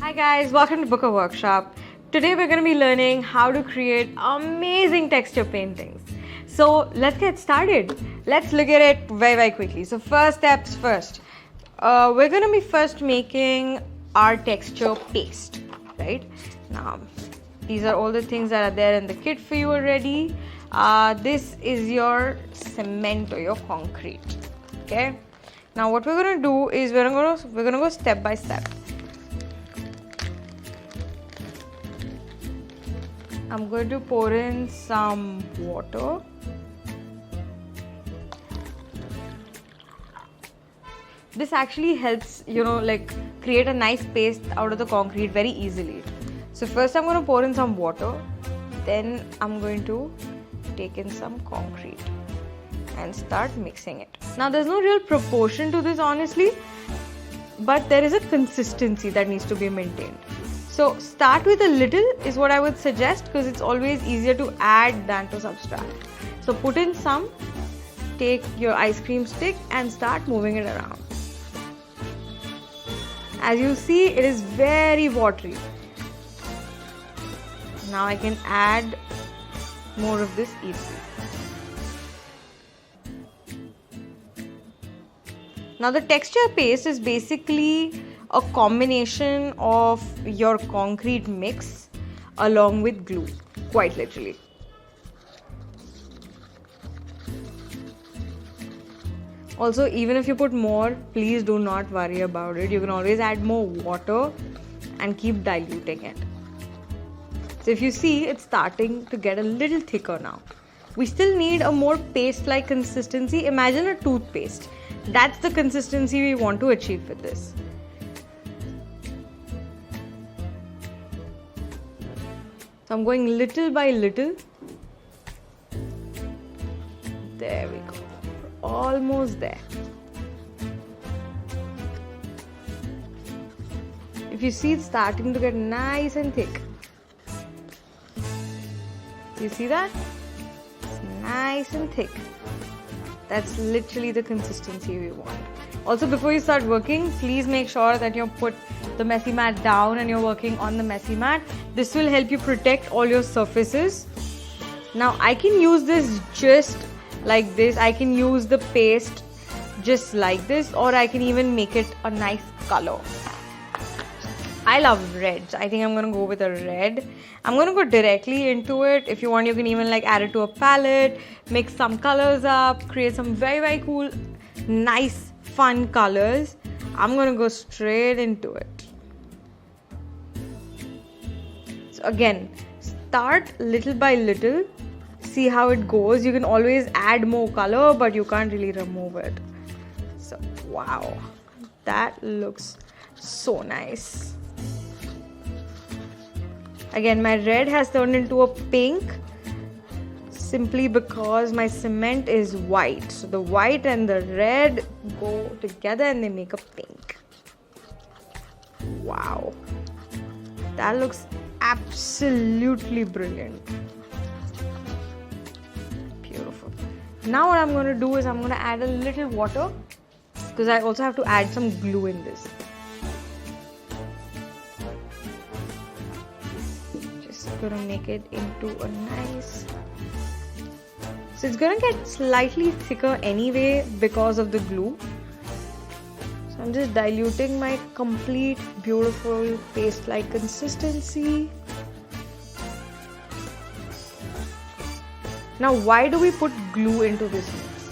Hi guys, welcome to Booker Workshop. Today we're going to be learning how to create amazing texture paintings. So let's get started. Let's look at it very quickly. So first steps first. We're going to be first making our texture paste, right? Now, these are all the things that are there in the kit for you already. This is your cement or your concrete, okay? Now what we're going to do is we're going to go step by step. I'm going to pour in some water. This actually helps, create a nice paste out of the concrete very easily. So first I'm going to pour in some water, then I'm going to take in some concrete and start mixing it. Now there's no real proportion to this honestly, but there is a consistency that needs to be maintained. So start with a little is what I would suggest, because it's always easier to add than to subtract. So put in some, take your ice cream stick and start moving it around. As you see, it is very watery. Now I can add more of this easily. Now the texture paste is basically a combination of your concrete mix along with glue, quite literally. Also, even if you put more, please do not worry about it. You can always add more water and keep diluting it. So if you see, it's starting to get a little thicker now. We still need a more paste-like consistency. Imagine a toothpaste. That's the consistency we want to achieve with this. So I'm going little by little. There we go. We're almost there. If you see, it's starting to get nice and thick. You see that? It's nice and thick. That's literally the consistency we want. Also, before you start working, please make sure that you put the messy mat down and you're working on the messy mat. This will help you protect all your surfaces. Now I can use this just like this. I can use the paste just like this, or I can even make it a nice color. I love reds. I think I'm going to go with a red. I'm going to go directly into it. If you want, you can even add it to a palette, mix some colors up, create some very cool, nice, fun colors. I'm going to go straight into it. So again, start little by little. See how it goes. You can always add more color, but you can't really remove it. So, wow. That looks so nice. Again, my red has turned into a pink simply because my cement is white. So the white and the red go together and they make a pink. Wow. That looks absolutely brilliant. Beautiful. Now what I'm going to do is I'm going to add a little water, because I also have to add some glue in this. Going to make it into a nice, so it's going to get slightly thicker anyway because of the glue. So I'm just diluting my complete beautiful paste like consistency. Now why do we put glue into this mix?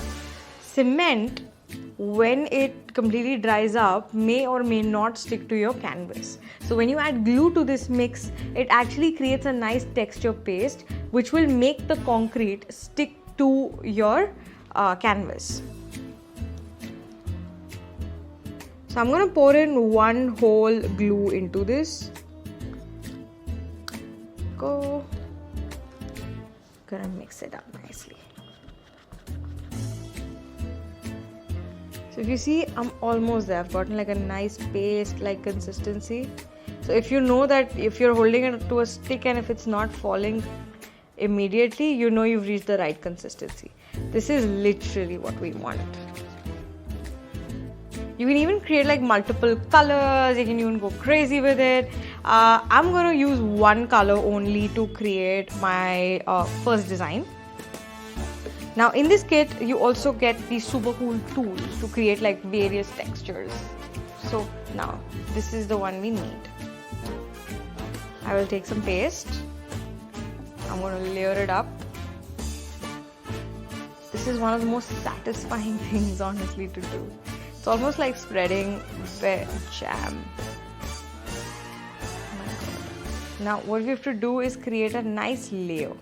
Cement, when it completely dries up, may or may not stick to your canvas. So when you add glue to this mix, it actually creates a nice texture paste which will make the concrete stick to your canvas. So I'm going to pour in one whole glue into this. Go. Gonna mix it up nicely. So if you see, I'm almost there. I've gotten a nice paste-like consistency. So if you know that if you're holding it to a stick and if it's not falling immediately, you know you've reached the right consistency. This is literally what we want. You can even create like multiple colors. You can even go crazy with it. I'm going to use one color only to create my first design. Now in this kit, you also get these super cool tools to create like various textures. So now this is the one we need. I will take some paste. I'm going to layer it up. This is one of the most satisfying things, honestly, to do. It's almost like spreading jam. Oh my God. Now what we have to do is create a nice layer.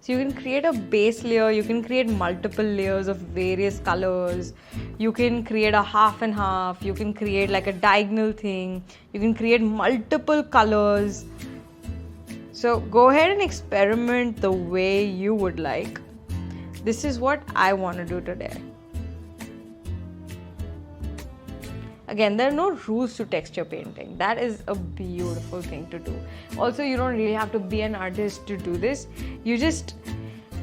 So you can create a base layer, you can create multiple layers of various colors, you can create a half and half, you can create like a diagonal thing, you can create multiple colors. So go ahead and experiment the way you would like. This is what I want to do today. Again, there are no rules to texture painting. That is a beautiful thing to do. Also, you don't really have to be an artist to do this. You just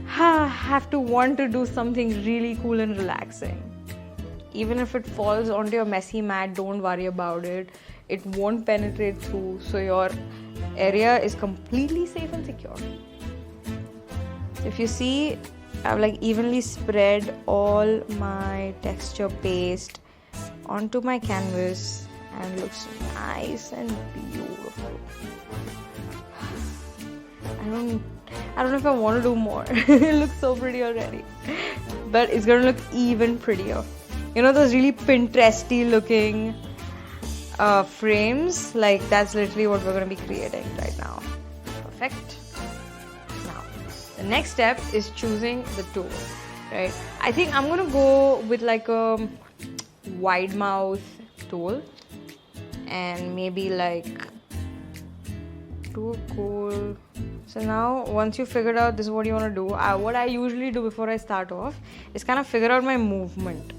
have to want to do something really cool and relaxing. Even if it falls onto your messy mat, don't worry about it. It won't penetrate through, so your area is completely safe and secure. If you see, I've like evenly spread all my texture paste onto my canvas and it looks nice and beautiful. I don't know if I want to do more. It looks so pretty already, but it's gonna look even prettier. You know those really Pinteresty looking frames? Like that's literally what we're gonna be creating right now. Perfect. Now the next step is choosing the tool, right? I think I'm gonna go with like a wide mouth tool and maybe like too cool. So now once you figured out this is what you want to do, what I usually do before I start off is kind of figure out my movement.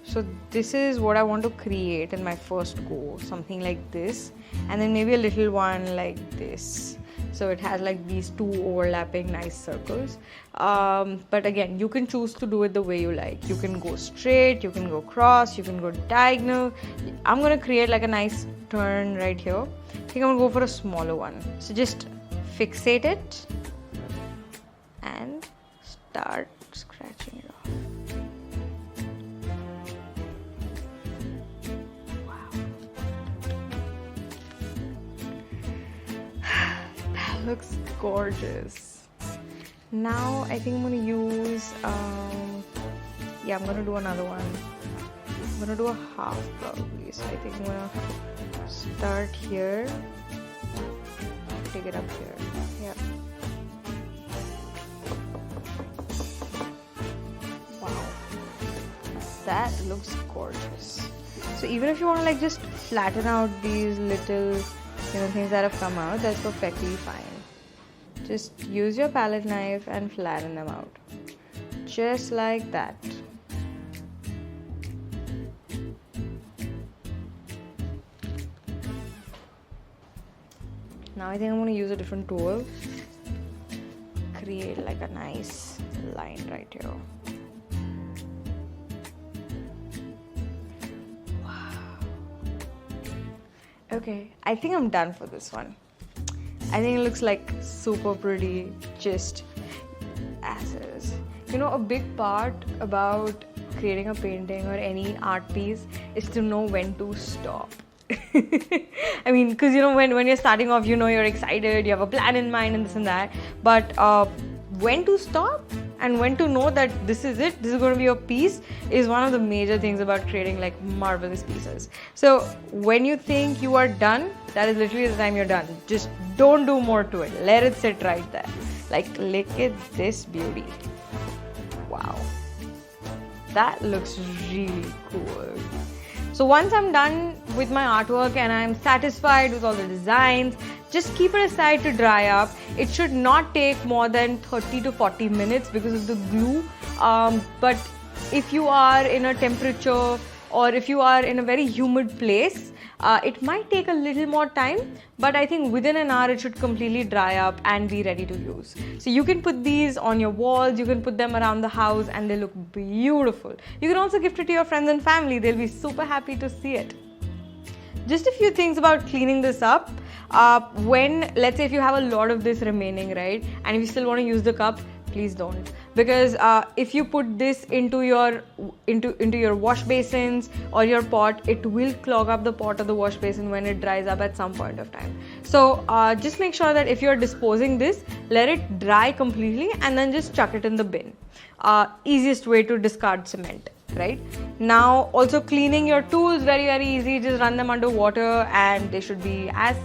So this is what I want to create in my first go, something like this, and then maybe a little one like this. So it has like these two overlapping nice circles. But again, you can choose to do it the way you like. You can go straight, you can go cross, you can go diagonal. I'm going to create like a nice turn right here. I think I'm going to go for a smaller one. So just fixate it and start scratching it off. Looks gorgeous. Now I think I'm gonna use I'm gonna do another one. I'm gonna do a half probably. So I think I'm gonna start here, take it up here. Yeah. Wow, that looks gorgeous. So even if you want to like just flatten out these little things that have come out, that's perfectly fine. Just use your palette knife and flatten them out. Just like that. Now I think I'm going to use a different tool. Create like a nice line right here. Okay, I think I'm done for this one. I think it looks like super pretty, just as is. You know, a big part about creating a painting or any art piece is to know when to stop. I mean, because when you're starting off, you're excited, you have a plan in mind and this and that. But when to stop and when to know that this is it, this is going to be your piece, is one of the major things about creating like marvelous pieces. So when you think you are done, that is literally the time you're done. Just don't do more to it. Let it sit right there. Like, look at this beauty. Wow. That looks really cool. So once I'm done with my artwork and I'm satisfied with all the designs, just keep it aside to dry up. It should not take more than 30 to 40 minutes because of the glue. But if you are in a temperature or if you are in a very humid place, It might take a little more time, but I think within an hour it should completely dry up and be ready to use. So you can put these on your walls, you can put them around the house, and they look beautiful. You can also gift it to your friends and family. They'll be super happy to see it. Just a few things about cleaning this up. Let's say if you have a lot of this remaining, right, and if you still want to use the cup, please don't, because if you put this into your wash basins or your pot, it will clog up the pot or the wash basin when it dries up at some point of time. So just make sure that if you're disposing this, let it dry completely and then just chuck it in the bin. Easiest way to discard cement. Right now, also cleaning your tools, very easy. Just run them under water and they should be as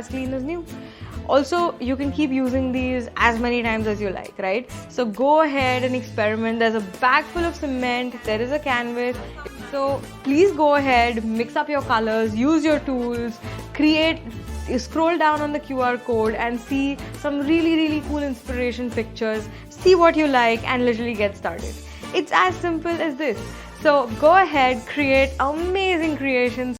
clean as new. Also, you can keep using these as many times as you like, right? So go ahead and experiment. There's a bag full of cement, there is a canvas. So please go ahead, mix up your colors, use your tools, scroll down on the QR code and see some really cool inspiration pictures. See what you like and literally get started. It's as simple as this. So go ahead, create amazing creations.